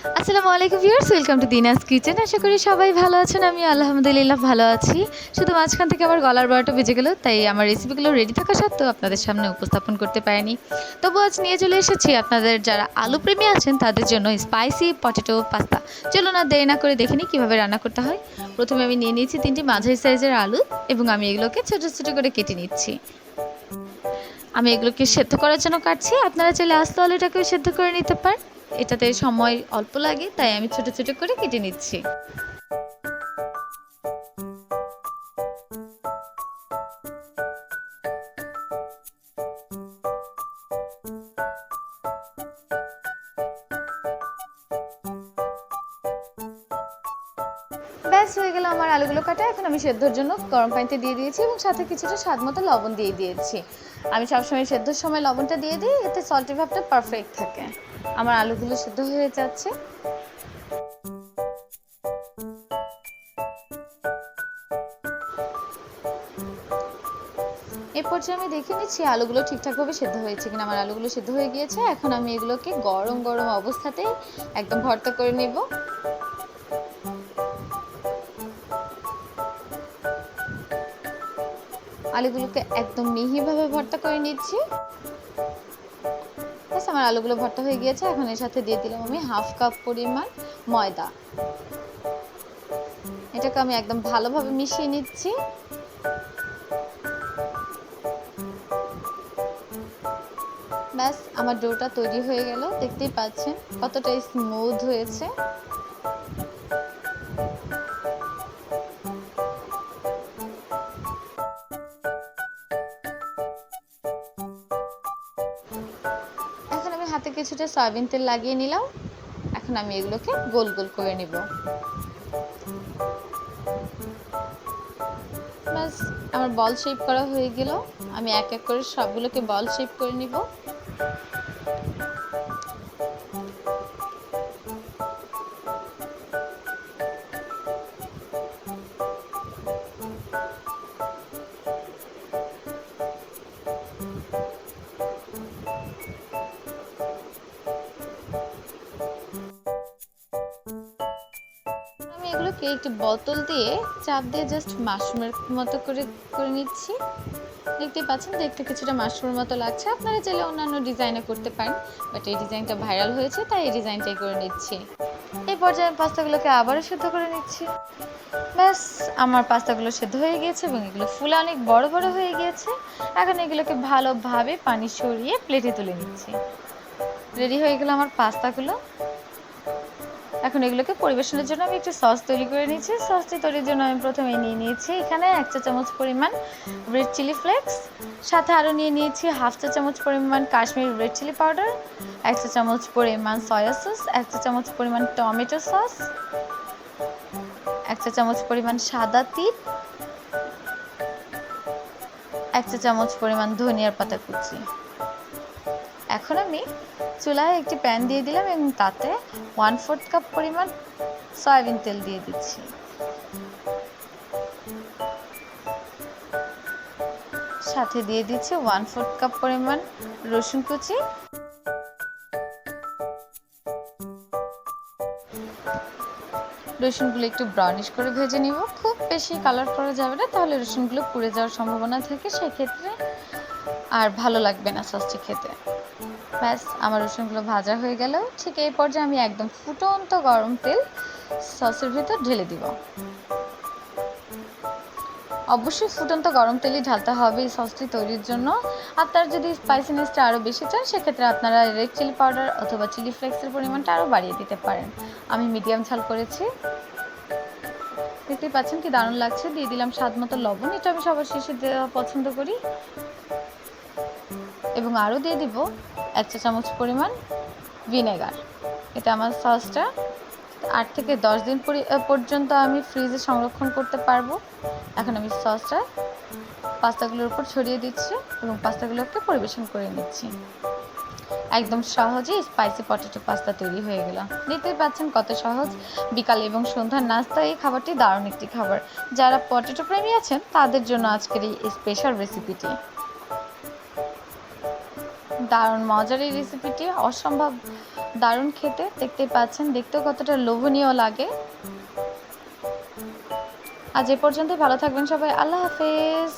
আসসালামু আলাইকুম viewers, welcome to দিনাস kitchen. আশা করি সবাই ভালো আছেন। আমি আলহামদুলিল্লাহ ভালো আছি। শুধু মাঝখান থেকে আমার গলার বারোটা বেজে গেল, তাই আমার রেসিপিগুলো রেডি থাকা সত্ত্বেও আপনাদের সামনে উপস্থাপন করতে পারিনি। তবু আজ নিয়ে চলে এসেছি আপনাদের যারা আলু প্রেমী আছেন তাদের জন্য স্পাইসি পটেটো পাস্তা। চলুন আর দেরি না করে দেখে নিই কীভাবে রান্না করতে হয়। প্রথমে আমি নিয়ে নিয়েছি 3টি মাঝারি সাইজের আলু এবং আমি এগুলোকে ছোটো ছোটো করে কেটে নিচ্ছি। আমি এগুলোকে সেদ্ধ করার জন্য কাটছি। আপনারা চাইলে আস্ত আলুটাকেও সেদ্ধ করে নিতে পারেন, এটাতে সময় অল্প লাগে, তাই আমি ছোট ছোট করে কেটে নিচ্ছি। ব্যাস হয়ে গেল আমার আলুগুলো কাটা। এখন আমি সেদ্ধর জন্য গরম পানিতে দিয়ে দিয়েছি এবং সাথে কিছুটা স্বাদ মতো লবণ দিয়ে দিয়েছি। আমি সবসময় সেদ্ধর সময় লবণটা দিয়ে দিই, এতে সল্টি ভাবটা পারফেক্ট থাকে। আমার আলুগুলো সেদ্ধ হয়ে যাচ্ছে। এই পর্যায়ে আমি দেখে নিচ্ছি আলুগুলো ঠিকঠাকভাবে সেদ্ধ হয়েছে কিনা। আমার আলুগুলো সেদ্ধ হয়ে গিয়েছে। এখন আমি এগুলোকে গরম গরম অবস্থাতেই একদম ভর্তা করে নেব। আলুগুলোকে একদম মিহিভাবে ভর্তা করে নিচ্ছি। ব্যাস আমার আলুগুলো ভর্তা হয়ে গিয়েছে। এখন এর সাথে দিয়ে দিলাম আমি হাফ কাপ পরিমাণ ময়দা। এটাকে আমি একদম ভালোভাবে মিশিয়ে নিচ্ছি। ব্যাস আমার ডোটা তৈরি হয়ে গেল। দেখতেই পাচ্ছেন কতটা স্মুথ হয়েছে। এখন আমি হাতে কিছুটা সয়াবিন তেল লাগিয়ে নিলাম। এখন আমি এগুলোকে গোল গোল করে নিব। ব্যাস আমার বল শেপ করা হয়ে গেল। আমি এক এক করে সবগুলোকে বল শেপ করে নিব। এগুলোকে একটি বোতল দিয়ে চাপ দিয়ে জাস্ট মাশরুমের মতো করে নিচ্ছি। দেখতে পাচ্ছেন দেখতে কিছুটা মাশরুমের মতো লাগছে। আপনারা চাইলে অন্যান্য ডিজাইনে করতে পারেন, বাট এই ডিজাইনটা ভাইরাল হয়েছে তাই এই ডিজাইনটাই করে নিচ্ছি। এই পর্যায়ে পাস্তাগুলোকে আবারও সেদ্ধ করে নিচ্ছি। ব্যাস আমার পাস্তাগুলো সেদ্ধ হয়ে গিয়েছে এবং এগুলো ফুলে অনেক বড় বড় হয়ে গিয়েছে। এখন এগুলোকে ভালোভাবে পানি সরিয়ে প্লেটে তুলে নিচ্ছি। রেডি হয়ে গেল আমার পাস্তাগুলো। এখন এগুলোকে পরিবেশনের জন্য আমি একটু সস তৈরি করে নিয়েছি। সসটি তৈরির জন্য আমি প্রথমে নিয়ে নিয়েছি এখানে 1 চা চামচ পরিমাণ রেড চিলি ফ্লেক্স, সাথে আরও নিয়ে নিয়েছি হাফ চা চামচ পরিমাণ কাশ্মীরি রেড চিলি পাউডার, 1 চা চামচ পরিমাণ সয়া সস, 1 চা চামচ পরিমাণ টমেটো সস, 1 চা চামচ পরিমাণ সাদা তিল, 1 চা চামচ পরিমাণ ধনিয়ার পাতা কুচি। এখন আমি চুলায় একটি প্যান দিয়ে দিলাম এবং তাতে 1/4 কাপ পরিমাণ সয়াবিন তেল দিয়ে দিচ্ছি। সাথে দিয়ে দিচ্ছি 1/4 কাপ পরিমাণ রসুন কুচি। রসুনগুলো একটু ব্রাউনিশ করে ভেজে নিব। খুব বেশি কালার করা যাবে না, তাহলে রসুনগুলো পুড়ে যাওয়ার সম্ভাবনা থাকে, সেক্ষেত্রে আর ভালো লাগবে না সসটি খেতে। ব্যাস আমার রসুনগুলো ভাজা হয়ে গেল। ঠিক এই পর্যায়ে আমি একদম ফুটন্ত গরম তেল সসের ভিতর ঢেলে দিব। অবশ্যই ফুটন্ত গরম তেলই ঢালতে হবে এই সসটি তৈরির জন্য। আপনারা যদি স্পাইসিনেসটা আরও বেশি চান, সেক্ষেত্রে আপনারা রেড চিলি পাউডার অথবা চিলি ফ্লেক্সের পরিমাণটা আরও বাড়িয়ে দিতে পারেন। আমি মিডিয়াম ঝাল করেছি। দেখতেই পাচ্ছেন কি দারুণ লাগছে। দিয়ে দিলাম স্বাদ মতো লবণ, এটা আমি সবার শেষে দেওয়া পছন্দ করি। এবং আরও দিয়ে দিব 1 চা চামচ পরিমাণ ভিনেগার। এটা আমার সসটা 8 থেকে 10 দিন পর্যন্ত আমি ফ্রিজে সংরক্ষণ করতে পারবো। এখন আমি সসটা পাস্তাগুলোর উপর ছড়িয়ে দিচ্ছি এবং পাস্তাগুলোকে পরিবেশন করে নিচ্ছি। একদম সহজেই স্পাইসি পটেটো পাস্তা তৈরি হয়ে গেল। দেখতেই পাচ্ছেন কত সহজ। বিকাল এবং সন্ধ্যার নাস্তা এই খাবারটি দারুণ একটি খাবার। যারা পটেটো প্রেমী আছেন তাদের জন্য আজকের এই স্পেশাল রেসিপিটি। দারুণ মজার এই রেসিপিটি, অসম্ভব দারুণ খেতে, দেখতেই পাচ্ছেন, দেখতেও কতটা লোভনীয় লাগে। আজ এ পর্যন্তই, ভালো থাকবেন সবাই, আল্লাহ হাফেজ।